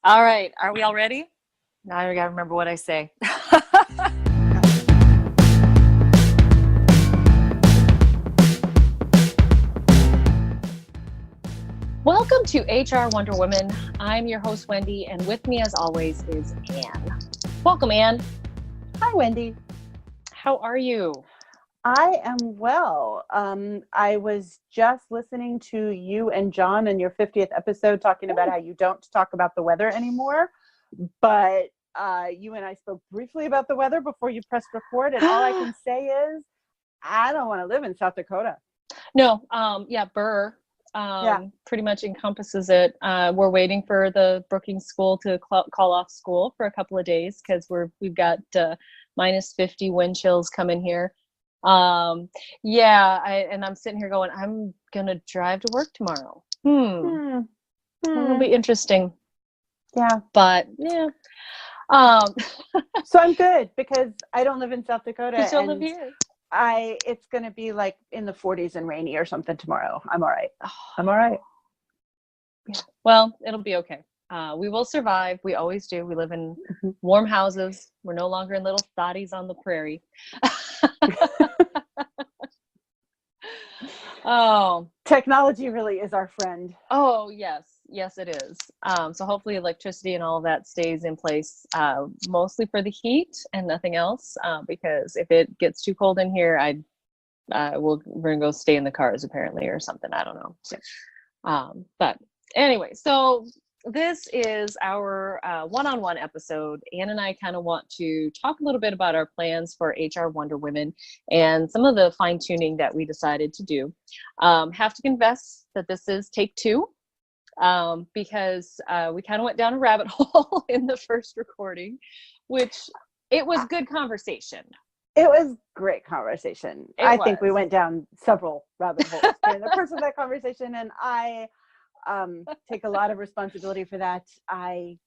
All right. Are we all ready? Now I gotta remember what I say. Welcome to HR Wonder Woman. I'm your host, Wendy, and with me, as always, is Anne. Welcome, Anne. Hi, Wendy. How are you? I am well. I was just listening to you and John in your 50th episode talking about how you don't talk about the weather anymore, but you and I spoke briefly about the weather before you pressed record, and all I can say is I don't want to live in South Dakota. No, Burr pretty much encompasses it. We're waiting for the Brookings school to call off school for a couple of days because we've got minus 50 wind chills coming here. And I'm sitting here going, I'm gonna drive to work tomorrow. It'll be interesting. Yeah, but yeah. So I'm good because I don't live in South Dakota. You still live here. It's gonna be like in the 40s and rainy or something tomorrow. I'm all right. I'm all right. Yeah. Well, it'll be okay. We will survive. We always do. We live in warm houses. We're no longer in little thotties on the prairie. Oh, technology really is our friend. Oh, yes, it is. So hopefully electricity and all of that stays in place, mostly for the heat and nothing else. Because if it gets too cold in here, we're gonna go stay in the cars apparently or something. I don't know. But anyway, so this is our one-on-one episode. Anne and I kind of want to talk a little bit about our plans for HR Wonder Women and some of the fine-tuning that we decided to do. Have to confess that this is take two, because we kind of went down a rabbit hole in the first recording, which it was good conversation. It was great conversation. I think we went down several rabbit holes during the course of that conversation, and I take a lot of responsibility for that. I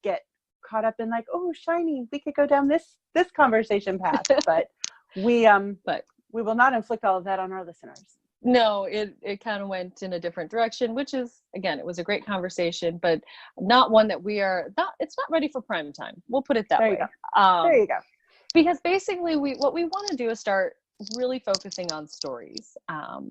get caught up in like, oh, shiny, we could go down this conversation path, but we will not inflict all of that on our listeners. No, it kind of went in a different direction, which is, again, it was a great conversation, but not one that it's not ready for prime time. We'll put it that way. There you go. Because basically what we want to do is start really focusing on stories.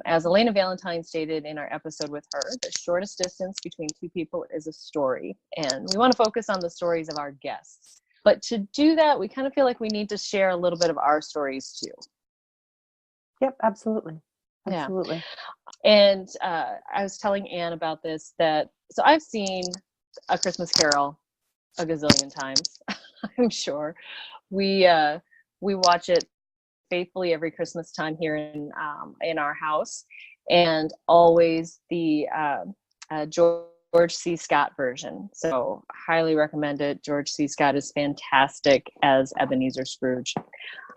As Elena Valentine stated in our episode with her, the shortest distance between two people is a story. And we want to focus on the stories of our guests. But to do that, we kind of feel like we need to share a little bit of our stories too. Yep, absolutely. Absolutely. Yeah. And I was telling Anne about this, so I've seen A Christmas Carol a gazillion times, I'm sure. We watch it faithfully every Christmas time here in our house, and always the George C. Scott version. So highly recommend it. George C. Scott is fantastic as Ebenezer Scrooge.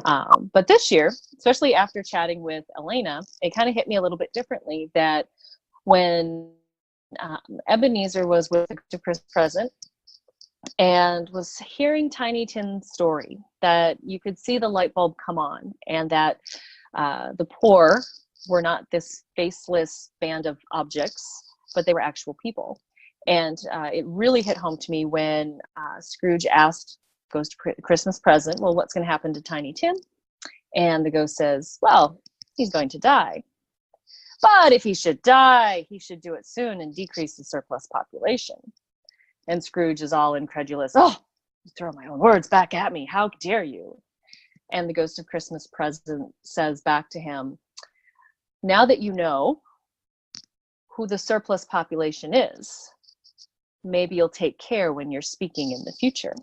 But this year, especially after chatting with Elena, it kind of hit me a little bit differently that when Ebenezer was with the Christmas present and was hearing Tiny Tim's story, that you could see the light bulb come on, and that the poor were not this faceless band of objects, but they were actual people. And it really hit home to me when Scrooge goes to Christmas present, well, what's going to happen to Tiny Tim? And the ghost says, well, he's going to die. But if he should die, he should do it soon and decrease the surplus population. And Scrooge is all incredulous. Oh, you throw my own words back at me. How dare you? And the ghost of Christmas present says back to him, now that you know who the surplus population is, maybe you'll take care when you're speaking in the future.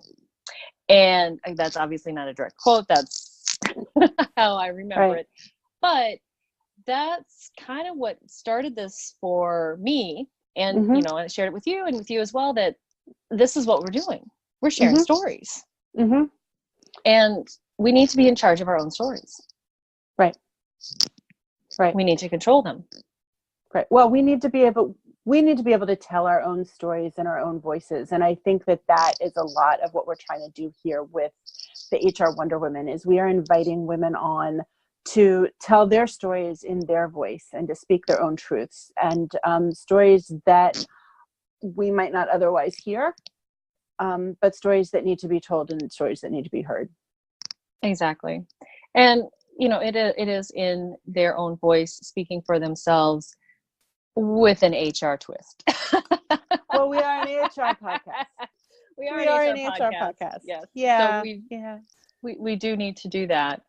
And that's obviously not a direct quote. That's how I remember it. But that's kind of what started this for me. And, and I shared it with you and with you as well, that this is what we're doing. We're sharing stories. And we need to be in charge of our own stories. Right. We need to control them. Right. Well, we need to be able to tell our own stories in our own voices. And I think that is a lot of what we're trying to do here with the HR Wonder Women, is we are inviting women on to tell their stories in their voice and to speak their own truths, and stories that we might not otherwise hear, but stories that need to be told and stories that need to be heard. Exactly. And, it is in their own voice, speaking for themselves with an HR twist. Well, we are an HR podcast. We are an HR podcast. Yes. Yeah. So we do need to do that.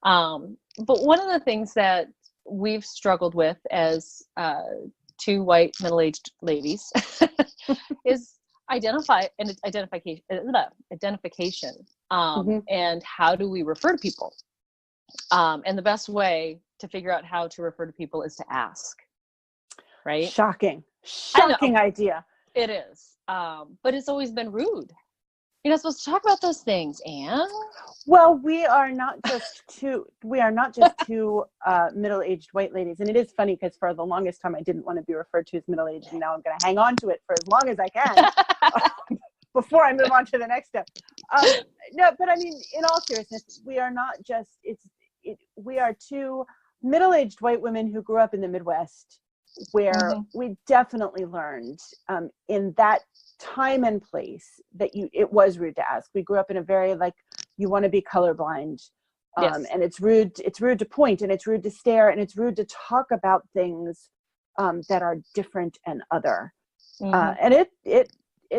But one of the things that we've struggled with as two white middle-aged ladies is identification, and how do we refer to people? And the best way to figure out how to refer to people is to ask, right? Shocking idea. It is. But it's always been rude. You're not supposed to talk about those things, Anne. Well, we are not just two middle-aged white ladies. And it is funny because for the longest time I didn't want to be referred to as middle-aged, and now I'm going to hang on to it for as long as I can before I move on to the next step. No, but I mean, in all seriousness, we are not just, we are two middle-aged white women who grew up in the Midwest, where we definitely learned in that time and place that it was rude to ask. We grew up in a very, like, you want to be colorblind, and it's rude to point, and it's rude to stare, and it's rude to talk about things that are different and other. And it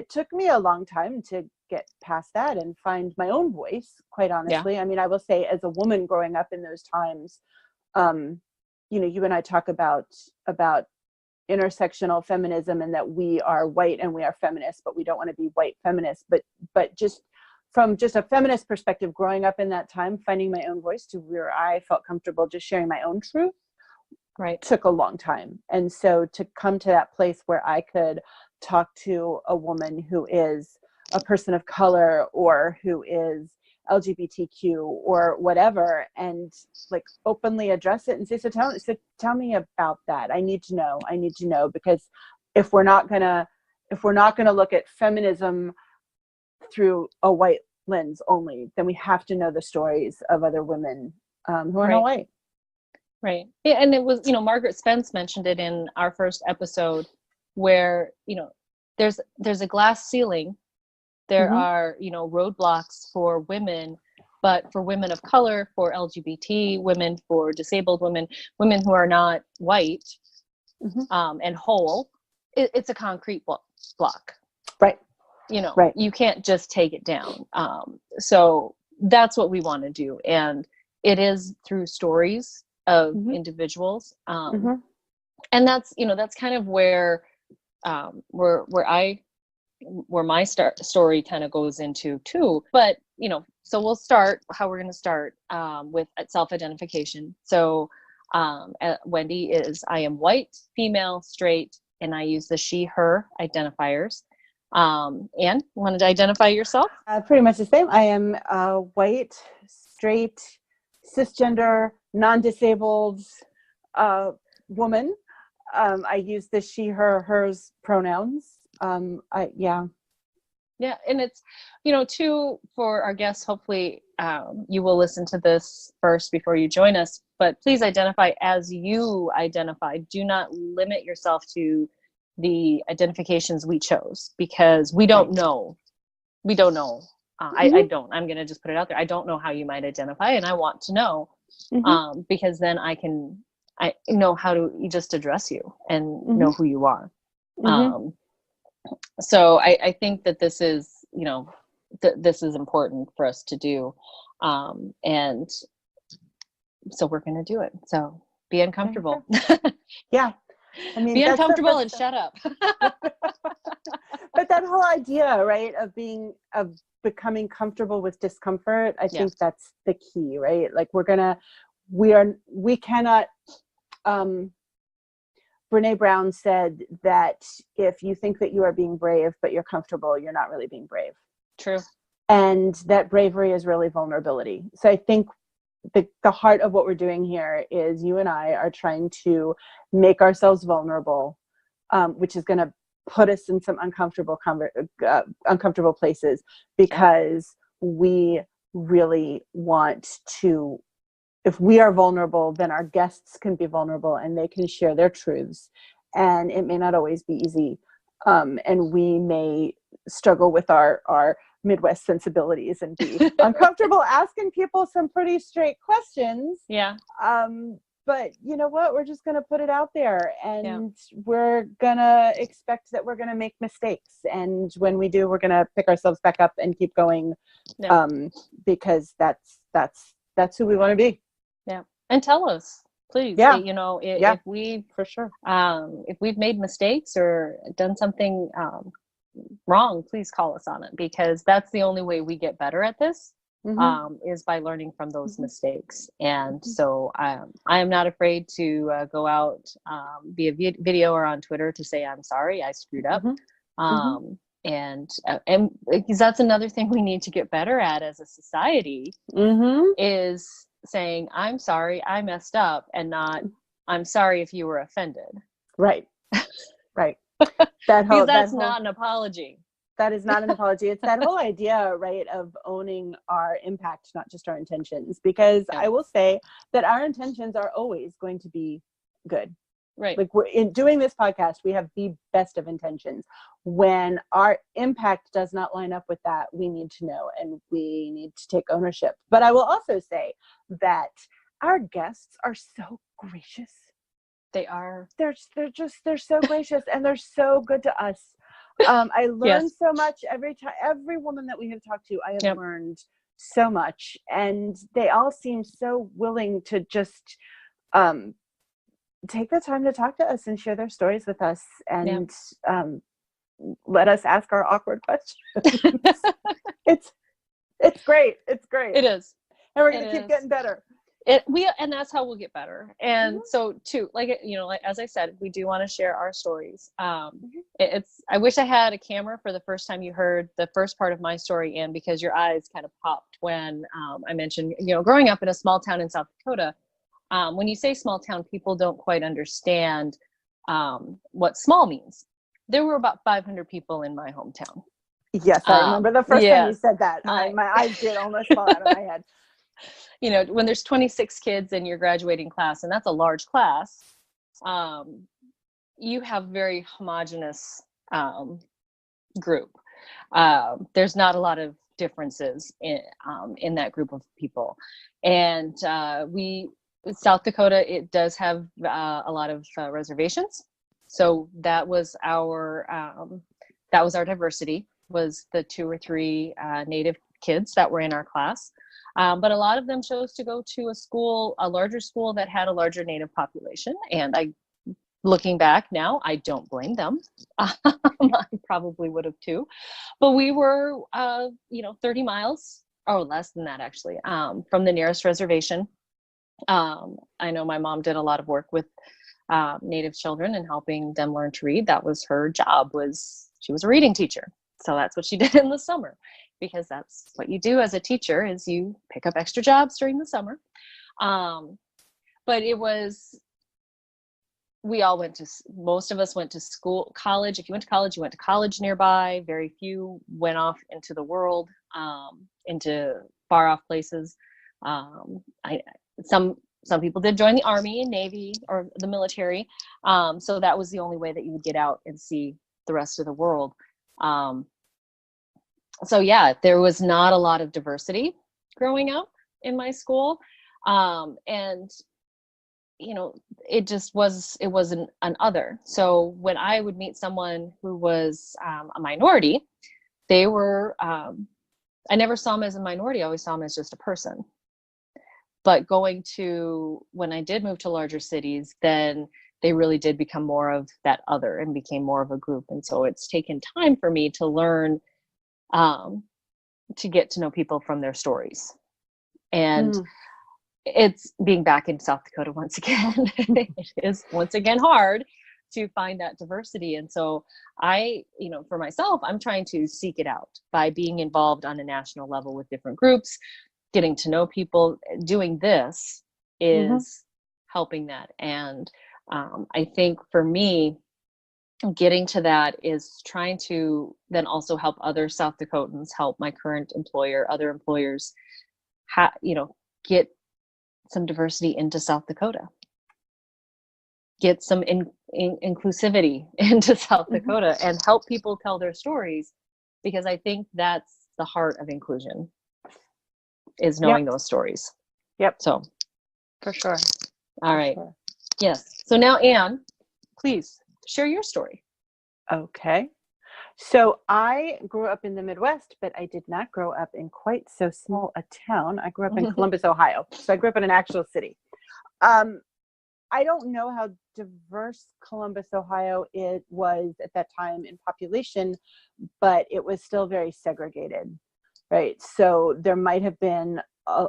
took me a long time to get past that and find my own voice, quite honestly. I mean, I will say, as a woman growing up in those times, you and I talk about intersectional feminism, and that we are white and we are feminists, but we don't want to be white feminists. But just from just a feminist perspective, growing up in that time, finding my own voice to where I felt comfortable just sharing my own truth, took a long time. And so to come to that place where I could talk to a woman who is a person of color or who is LGBTQ or whatever, and like openly address it and say, so tell me about that. I need to know, because if we're not gonna look at feminism through a white lens only, then we have to know the stories of other women who are not white. Right. Yeah, and it was, Margaret Spence mentioned it in our first episode, where, there's a glass ceiling. There are, roadblocks for women, but for women of color, for LGBT women, for disabled women who are not white and whole, it's a concrete block. Right. You can't just take it down. So that's what we want to do. And it is through stories of individuals. And that's, that's kind of where my story kind of goes into too. But, so we'll start how we're going to start with self-identification. So Wendy is, I am white, female, straight, and I use the she, her identifiers. Anne, you wanted to identify yourself? Pretty much the same. I am white, straight, cisgender, non-disabled woman. I use the she, her, hers pronouns. Yeah, and it's, too, for our guests, hopefully you will listen to this first before you join us, but please identify as you identify. Do not limit yourself to the identifications we chose, because we don't know. I don't. I'm going to just put it out there. I don't know how you might identify, and I want to know, because then I know how to just address you and know who you are. So I think that this is, this is important for us to do. And so we're going to do it. So be uncomfortable. Yeah. I mean, be uncomfortable and shut up. But that whole idea, right, of becoming comfortable with discomfort, I think that's the key, right? Like we cannot, Brene Brown said that if you think that you are being brave, but you're comfortable, you're not really being brave. True. And that bravery is really vulnerability. So I think the heart of what we're doing here is you and I are trying to make ourselves vulnerable, which is going to put us in some uncomfortable places, because we really want to. If we are vulnerable, then our guests can be vulnerable and they can share their truths. And it may not always be easy. And we may struggle with our Midwest sensibilities and be uncomfortable asking people some pretty straight questions. Yeah. But you know what? We're just going to put it out there, and we're going to expect that we're going to make mistakes. And when we do, we're going to pick ourselves back up and keep going, because that's who we want to be. Yeah. And tell us, please. Yeah. You know, Yeah, if we, for sure. if we've made mistakes or done something wrong, please call us on it, because that's the only way we get better at this. Is by learning from those mistakes. And so I am not afraid to go out via video or on Twitter to say, I'm sorry, I screwed up. And because that's another thing we need to get better at as a society, is saying, I'm sorry, I messed up, and not, I'm sorry if you were offended. Right. Right. Because that's not an apology. That is not an apology. It's that whole idea, right, of owning our impact, not just our intentions. Because I will say that our intentions are always going to be good. Right. Like, we're in doing this podcast, we have the best of intentions. When our impact does not line up with that, we need to know, and we need to take ownership. But I will also say that our guests are so gracious. They are. They're so gracious, and they're so good to us. I learn so much every time. Every woman that we have talked to, I have learned so much, and they all seem so willing to just take the time to talk to us and share their stories with us, and let us ask our awkward questions. It's great. It's great. It is. And we're going to keep getting better. And that's how we'll get better. And so too, like, you know, like, as I said, we do want to share our stories. I wish I had a camera for the first time you heard the first part of my story, Anne, because your eyes kind of popped when I mentioned, you know, growing up in a small town in South Dakota. When you say small town, people don't quite understand what small means. There were about 500 people in my hometown. Yes, I remember the first time you said that. My eyes did almost fall out of my head. You know, when there's 26 kids in your graduating class, and that's a large class, you have very homogenous group. There's not a lot of differences in that group of people. And South Dakota, it does have a lot of reservations. So that was our diversity, was the 2 or 3 Native kids that were in our class. But a lot of them chose to go to a larger school that had a larger Native population. And looking back now, I don't blame them. I probably would have too. But we were, 30 miles or less than that, actually, from the nearest reservation. I know my mom did a lot of work with Native children and helping them learn to read. That was her job. She was a reading teacher. So that's what she did in the summer, because that's what you do as a teacher, is you pick up extra jobs during the summer. But most of us went to college. If you went to college, you went to college nearby. Very few went off into the world, into far off places. Some people did join the Army and Navy or the military. So that was the only way that you would get out and see the rest of the world. So yeah, there was not a lot of diversity growing up in my school. And, you know, it was an other. So when I would meet someone who was a minority, they were, I never saw them as a minority. I always saw them as just a person. But when I did move to larger cities, then they really did become more of that other and became more of a group. And so it's taken time for me to learn to get to know people from their stories. And it's being back in South Dakota once again. It is once again hard to find that diversity. And so for myself, I'm trying to seek it out by being involved on a national level with different groups, getting to know people. Doing this is helping that. And I think for me, getting to that is trying to then also help other South Dakotans, help my current employer, other employers, get some diversity into South Dakota, get some inclusivity into South Dakota, and help people tell their stories because I think that's the heart of inclusion, is knowing those stories. Yep. So for sure. All right. Sure. Yes. So now, Anne, please share your story. Okay. So I grew up in the Midwest, but I did not grow up in quite so small a town. I grew up in Columbus, Ohio. So I grew up in an actual city. I don't know how diverse Columbus, Ohio it was at that time in population, but it was still very segregated, right? So there might have been a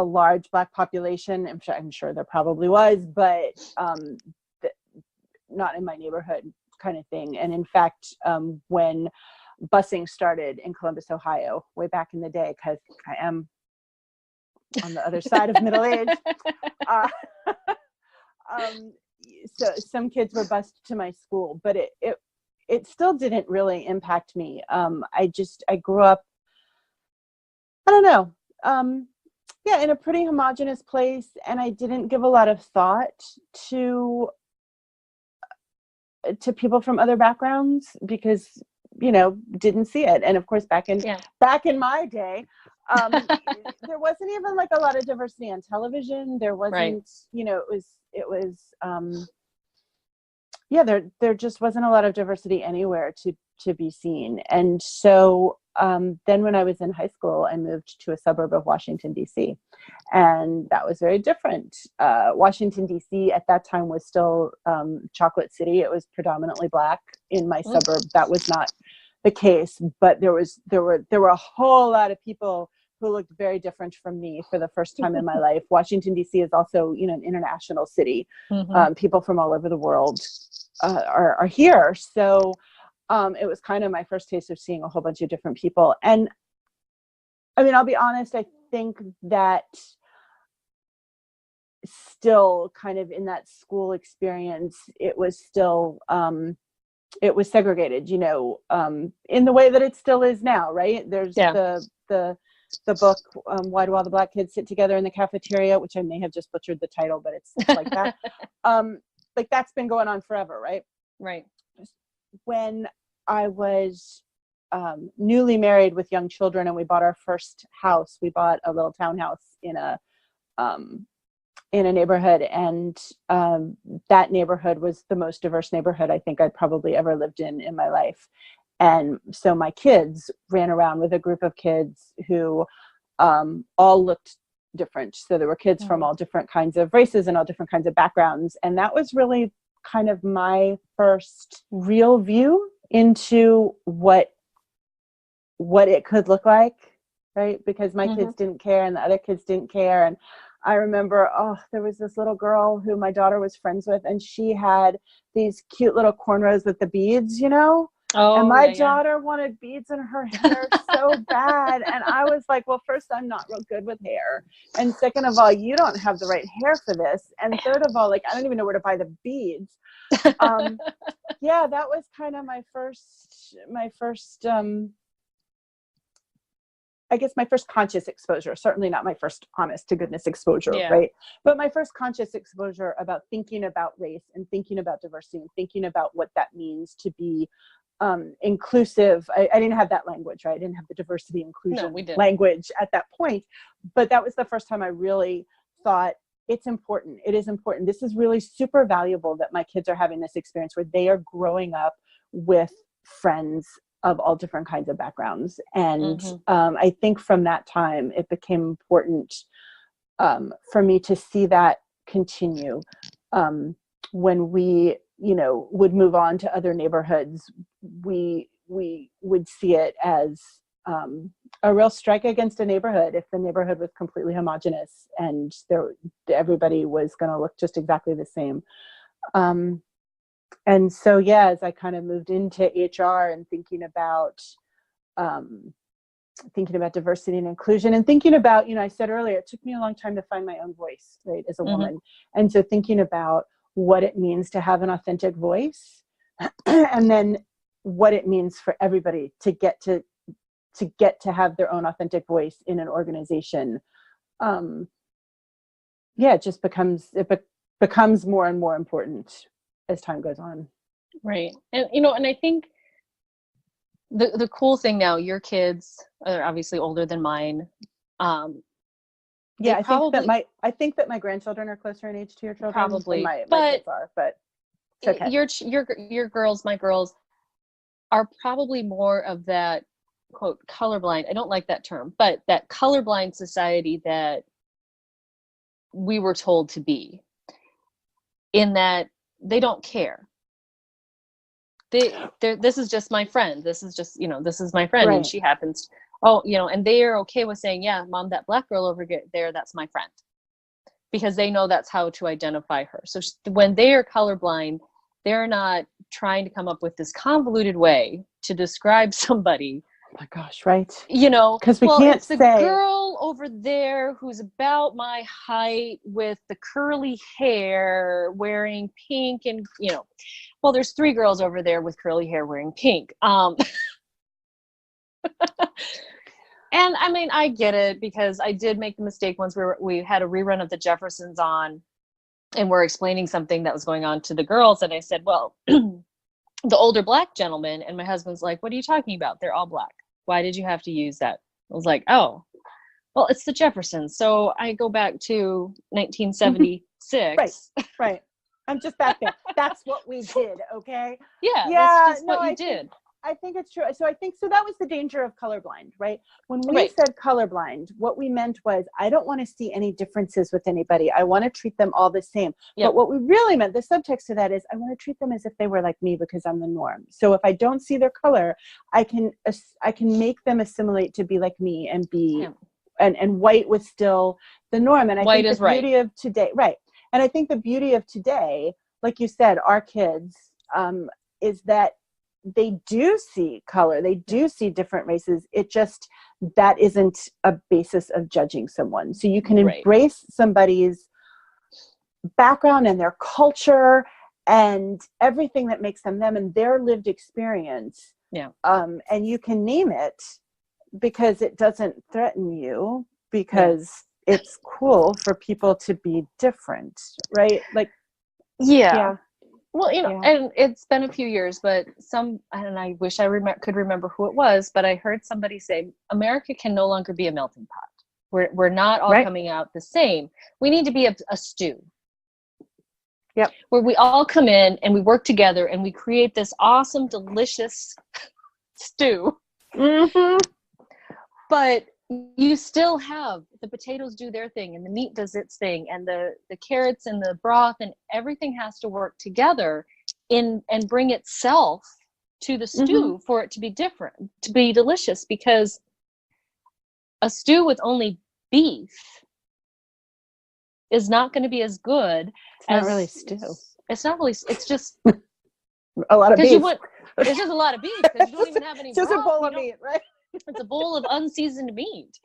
large Black population. I'm sure there probably was, but not in my neighborhood kind of thing. And in fact, when busing started in Columbus, Ohio, way back in the day, because I am on the other side of middle age, so some kids were bused to my school, but it still didn't really impact me. I grew up, I don't know, in a pretty homogenous place, and I didn't give a lot of thought to people from other backgrounds because, didn't see it. And of course, back in my day, there wasn't even like a lot of diversity on television. There wasn't, there just wasn't a lot of diversity anywhere to be seen. And so then when I was in high school, I moved to a suburb of Washington, D.C. And that was very different. Washington, D.C. at that time was still chocolate city. It was predominantly Black in my suburb. That was not the case, but there were a whole lot of people who looked very different from me for the first time in my life. Washington, D.C. is also, an international city. People from all over the world are here. So it was kind of my first taste of seeing a whole bunch of different people. And I mean, I'll be honest, I think that still kind of in that school experience, it was still, it was segregated, in the way that it still is now, right? There's the book, Why Do All the Black Kids Sit Together in the Cafeteria, which I may have just butchered the title, but it's like that. Like that's been going on forever, right? Right. When I was newly married with young children and we bought our first house, we bought a little townhouse in a neighborhood, and that neighborhood was the most diverse neighborhood I think I'd probably ever lived in my life. And so my kids ran around with a group of kids who all looked different. So there were kids from all different kinds of races and all different kinds of backgrounds. And that was really kind of my first real view into what it could look like, right? Because my kids didn't care and the other kids didn't care. And I remember, there was this little girl who my daughter was friends with, and she had these cute little cornrows with the beads, and my daughter wanted beads in her hair so bad. And I was like, well, first, I'm not real good with hair. And second of all, you don't have the right hair for this. And third of all, like, I don't even know where to buy the beads. That was kind of my first, I guess my first conscious exposure, certainly not my first honest to goodness exposure, right? But my first conscious exposure about thinking about race and thinking about diversity and thinking about what that means to be inclusive. I didn't have that language, right? I didn't have the diversity inclusion language at that point, but that was the first time I really thought it's important. It is important. This is really super valuable that my kids are having this experience where they are growing up with friends of all different kinds of backgrounds. And I think from that time, it became important for me to see that continue. When we, would move on to other neighborhoods, we would see it as a real strike against a neighborhood if the neighborhood was completely homogenous and everybody was going to look just exactly the same. And so, as I kind of moved into HR and thinking about diversity and inclusion and thinking about, I said earlier, it took me a long time to find my own voice, right, as a woman. And so thinking about what it means to have an authentic voice and then what it means for everybody to get to have their own authentic voice in an organization. It just becomes more and more important as time goes on. Right. And, and I think the cool thing now, your kids are obviously older than mine. Yeah, I think that my grandchildren are closer in age to your children probably, than my but kids are, but it's okay. Your girls, my girls, are probably more of that, quote, colorblind. I don't like that term, but that colorblind society that we were told to be, in that they don't care. This is just my friend. This is just, this is my friend. Right. And she happens, and they are okay with saying, yeah, mom, that black girl over there, that's my friend. Because they know that's how to identify her. So when they are colorblind, they're not trying to come up with this convoluted way to describe somebody. Oh my gosh, right. Because we can't it's the girl over there who's about my height with the curly hair wearing pink and, well, there's 3 girls over there with curly hair wearing pink. And I mean, I get it, because I did make the mistake once where we had a rerun of the Jeffersons on, and we're explaining something that was going on to the girls. And I said, well, the older black gentleman, and my husband's like, what are you talking about? They're all black. Why did you have to use that? I was like, oh, well, it's the Jeffersons. So I go back to 1976. Right. I'm just back there. That's what we did. Okay. Yeah. That's just what you did. I think it's true. So that was the danger of colorblind, right? When we said colorblind, what we meant was, I don't want to see any differences with anybody. I want to treat them all the same. Yep. But what we really meant, the subtext to that is, I want to treat them as if they were like me, because I'm the norm. So if I don't see their color, I can make them assimilate to be like me and be, and white was still the norm. And I think the beauty of today, right. And I think the beauty of today, like you said, our kids, is that they do see color, they do see different races. It just, that isn't a basis of judging someone. So you can embrace somebody's background and their culture and everything that makes them them and their lived experience. Yeah. And you can name it, because it doesn't threaten you, because it's cool for people to be different, right? Like, yeah. Well, and it's been a few years, but and I wish I could remember who it was, but I heard somebody say, America can no longer be a melting pot. We're not all coming out the same. We need to be a stew. Yep. Where we all come in and we work together and we create this awesome, delicious stew. Mm-hmm. But you still have the potatoes do their thing, and the meat does its thing, and the carrots and the broth and everything has to work together and bring itself to the stew for it to be different, to be delicious. Because a stew with only beef is not going to be as good. It's not really stew. It's not really. It's just a lot of beef. It's just a lot of beef, because you don't even have any. Just broth, a bowl of meat, right? It's a bowl of unseasoned meat.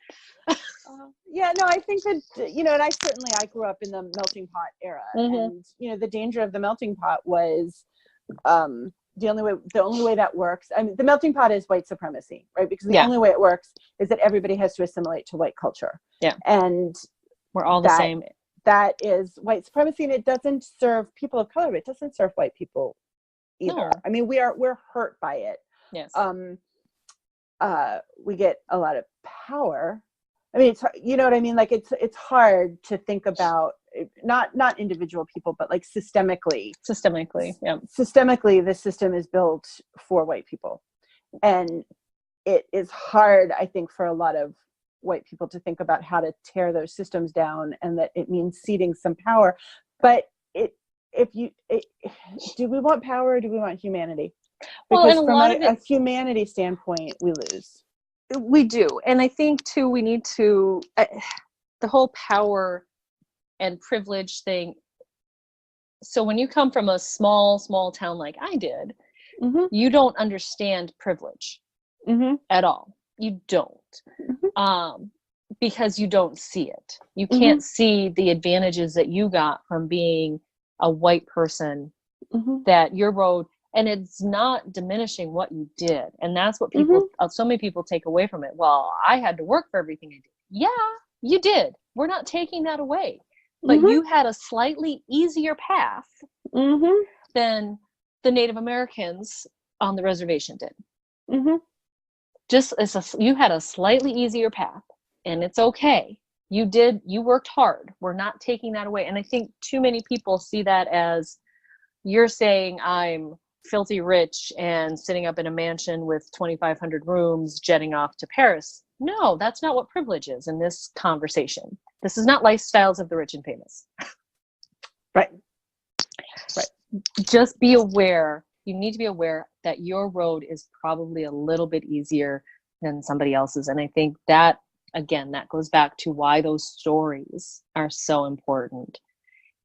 Yeah, no, I think that, and I grew up in the melting pot era, and the danger of the melting pot was the only way that works. I mean, the melting pot is white supremacy, right? Because the only way it works is that everybody has to assimilate to white culture. Yeah, and we're all the same. That is white supremacy, and it doesn't serve people of color. It doesn't serve white people either. No. I mean, we're hurt by it. Yes. We get a lot of power. I mean, it's, you know what I mean? Like, it's hard to think about, not individual people, but like systemically, yeah. Systemically, the system is built for white people. And it is hard, I think, for a lot of white people to think about how to tear those systems down, and that it means ceding some power. But do we want power, or do we want humanity? Because from a humanity standpoint, we lose. We do. And I think, too, we need to, the whole power and privilege thing. So when you come from a small town like I did, you don't understand privilege at all. You don't. Because you don't see it. You can't see the advantages that you got from being a white person, that your road. And it's not diminishing what you did. And that's what so many people take away from it. Well, I had to work for everything I did. Yeah, you did. We're not taking that away. But you had a slightly easier path than the Native Americans on the reservation did. you had a slightly easier path, and it's okay. You worked hard. We're not taking that away. And I think too many people see that as, you're saying I'm filthy rich and sitting up in a mansion with 2,500 rooms jetting off to Paris. No, that's not what privilege is in this conversation. This is not lifestyles of the rich and famous. Right. Just be aware. You need to be aware that your road is probably a little bit easier than somebody else's. And I think that, again, that goes back to why those stories are so important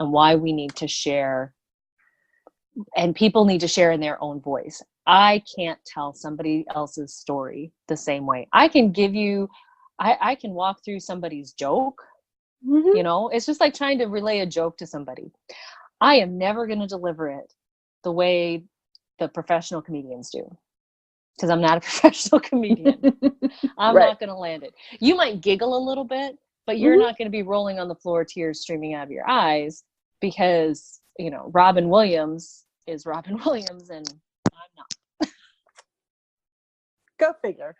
and why we need to share, and people need to share in their own voice. I can't tell somebody else's story the same way. I can walk through somebody's joke. Mm-hmm. You know, it's just like trying to relay a joke to somebody. I am never going to deliver it the way the professional comedians do, because I'm not a professional comedian. I'm not going to land it. You might giggle a little bit, but you're not going to be rolling on the floor, tears streaming out of your eyes, because, you know, Robin Williams is Robin Williams and I'm not. Go figure.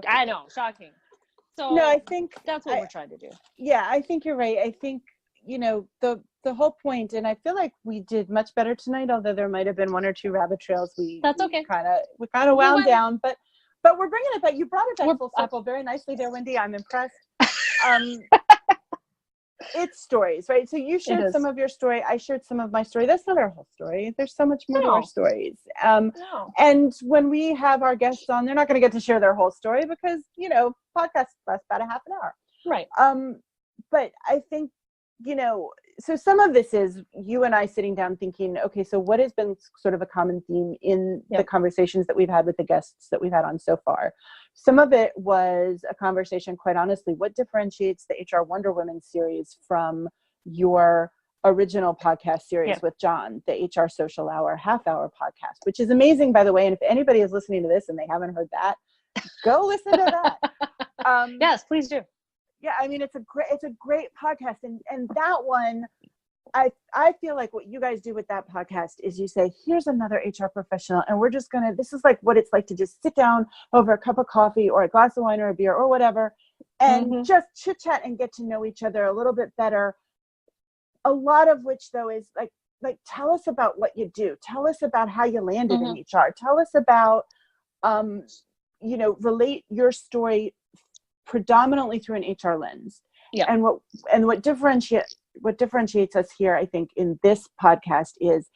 I know, shocking. So no, I think that's what we're trying to do. Yeah, I think you're right. I think, you know, the whole point, and I feel like we did much better tonight, although there might have been one or two rabbit trails that's okay. We kind of wound down, but we're bringing it back. You brought it back full circle very nicely there, Wendy. I'm impressed. It's stories, right? So you shared some of your story. I shared some of my story. That's not our whole story. There's so much more to our stories. And when we have our guests on, they're not going to get to share their whole story because, you know, podcasts last about a half an hour. Right. But I think, you know, so some of this is you and I sitting down thinking, okay, so what has been sort of a common theme in the conversations that we've had with the guests that we've had on so far? Some of it was a conversation, quite honestly, what differentiates the HR Wonder Women series from your original podcast series with John, the HRSocialHour half-hour podcast, which is amazing, by the way. And if anybody is listening to this and they haven't heard that, go listen to that. Yes, please do. Yeah, I mean, it's a great podcast. And that one, I feel like what you guys do with that podcast is you say, here's another HR professional, and we're just this is like what it's like to just sit down over a cup of coffee or a glass of wine or a beer or whatever, and just chit chat and get to know each other a little bit better. A lot of which, though, is like tell us about what you do. Tell us about how you landed in HR. Tell us about, you know, relate your story predominantly through an HR lens. Yeah. And what differentiates us here, I think, in this podcast is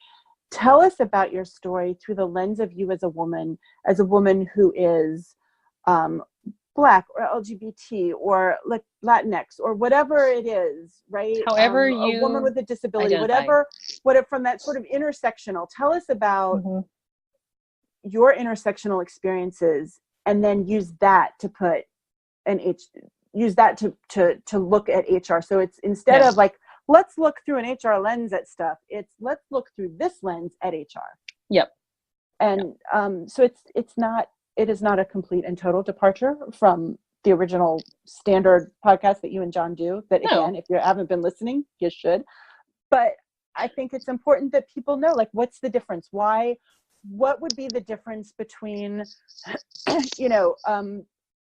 tell us about your story through the lens of you as a woman who is Black or LGBT or Latinx or whatever it is, right? However a woman with a disability, identify. whatever from that sort of intersectional. Tell us about your intersectional experiences, and then use that to put to look at HR. So it's instead of like, let's look through an HR lens at stuff, it's let's look through this lens at HR. Yep. And so it is not a complete and total departure from the original standard podcast that you and John do. That again, if you haven't been listening, you should. But I think it's important that people know, like, what's the difference? What would be the difference between, you know,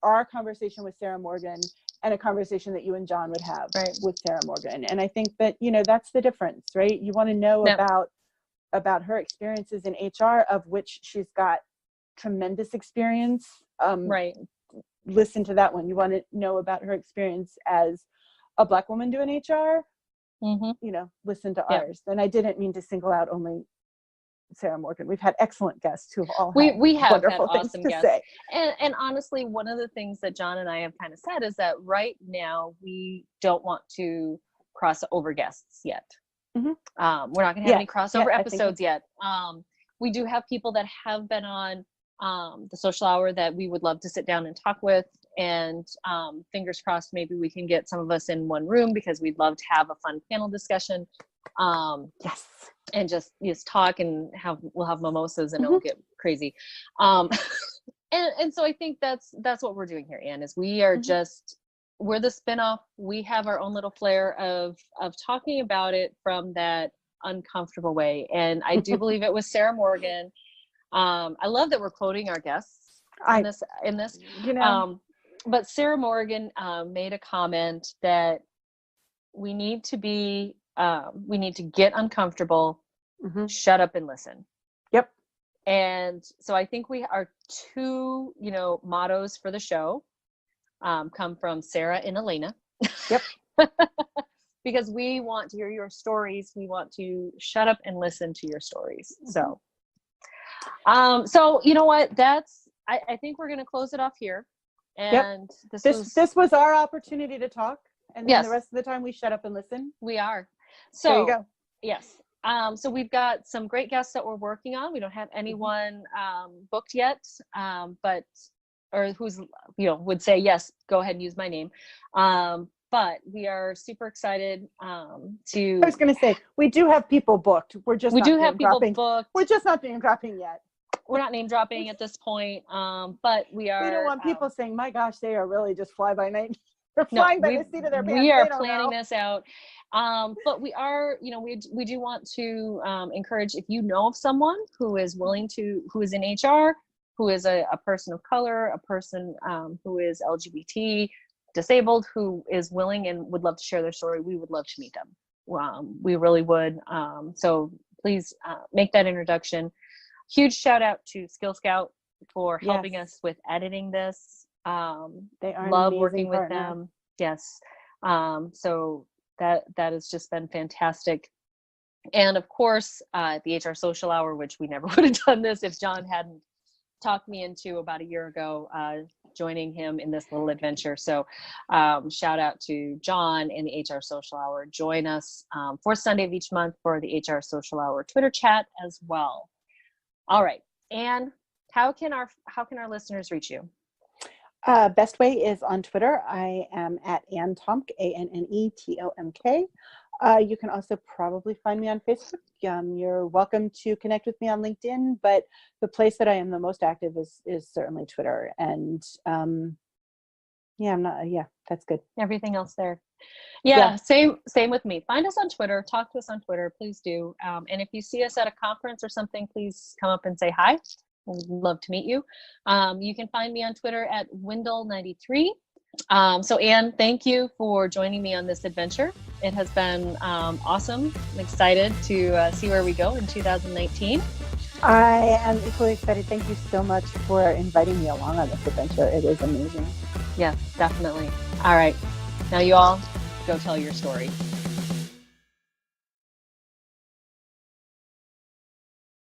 our conversation with Sarah Morgan and a conversation that you and John would have with Sarah Morgan. And I think that, you know, that's the difference, right? You want to know about her experiences in HR, of which she's got tremendous experience. Listen to that one. You want to know about her experience as a Black woman doing HR, you know, listen to ours. And I didn't mean to single out only Sarah Morgan. We've had excellent guests who have all had we have wonderful had things awesome to guests. say. And honestly, one of the things that John and I have kind of said is that right now we don't want to cross over guests yet. We're not going to have any crossover episodes yet. We do have people that have been on the social hour that we would love to sit down and talk with, and fingers crossed, maybe we can get some of us in one room, because we'd love to have a fun panel discussion. And just talk, and we'll have mimosas, and it'll get crazy. And so I think that's what we're doing here, Anne, is we are we're the spinoff. We have our own little flair of talking about it from that uncomfortable way. And I do believe it was Sarah Morgan. I love that we're quoting our guests. in this. You know, But Sarah Morgan made a comment that we need to get uncomfortable, shut up and listen. Yep. And so I think our two, mottos for the show come from Sarah and Elena. Yep. Because we want to hear your stories. We want to shut up and listen to your stories. So, so you know what? I think we're going to close it off here. And this was our opportunity to talk. And then yes, the rest of the time we shut up and listen. We are. So there you go. Yes. So we've got some great guests that we're working on. We don't have anyone booked yet, or who's, would say, yes, go ahead and use my name. But we are super excited to. I was going to say, we do have people booked. We do have people booked. We're just not name dropping yet. We're not name dropping at this point, but we are. We don't want people saying, my gosh, they are really just fly by night. They're flying by the seat of their pants. We are planning this out. But we are, we do want to encourage, if you know of someone who is who is in HR, who is a person of color, a person who is LGBT, disabled, who is willing and would love to share their story, we would love to meet them. We really would. So please make that introduction. Huge shout out to Skill Scout for helping us with editing this. They are love working with them. Yes. So that has just been fantastic. And of course, the HR Social Hour, which we never would have done this if John hadn't talked me into about a year ago, joining him in this little adventure. So shout out to John and the HR Social Hour. Join us fourth Sunday of each month for the HR Social Hour Twitter chat as well. All right. And how can our listeners reach you? Best way is on Twitter. I am at Ann Tomk, ANNETOMK. You can also probably find me on Facebook. You're welcome to connect with me on LinkedIn, but the place that I am the most active is certainly Twitter. And that's good. Everything else there. Yeah. Same with me. Find us on Twitter. Talk to us on Twitter. Please do. And if you see us at a conference or something, please come up and say hi. We'd love to meet you. You can find me on Twitter at Windle93. So Ann, thank you for joining me on this adventure. It has been awesome. I'm excited to see where we go in 2019. I am equally excited. Thank you so much for inviting me along on this adventure. It is amazing. Yes, definitely. All right. Now you all go tell your story.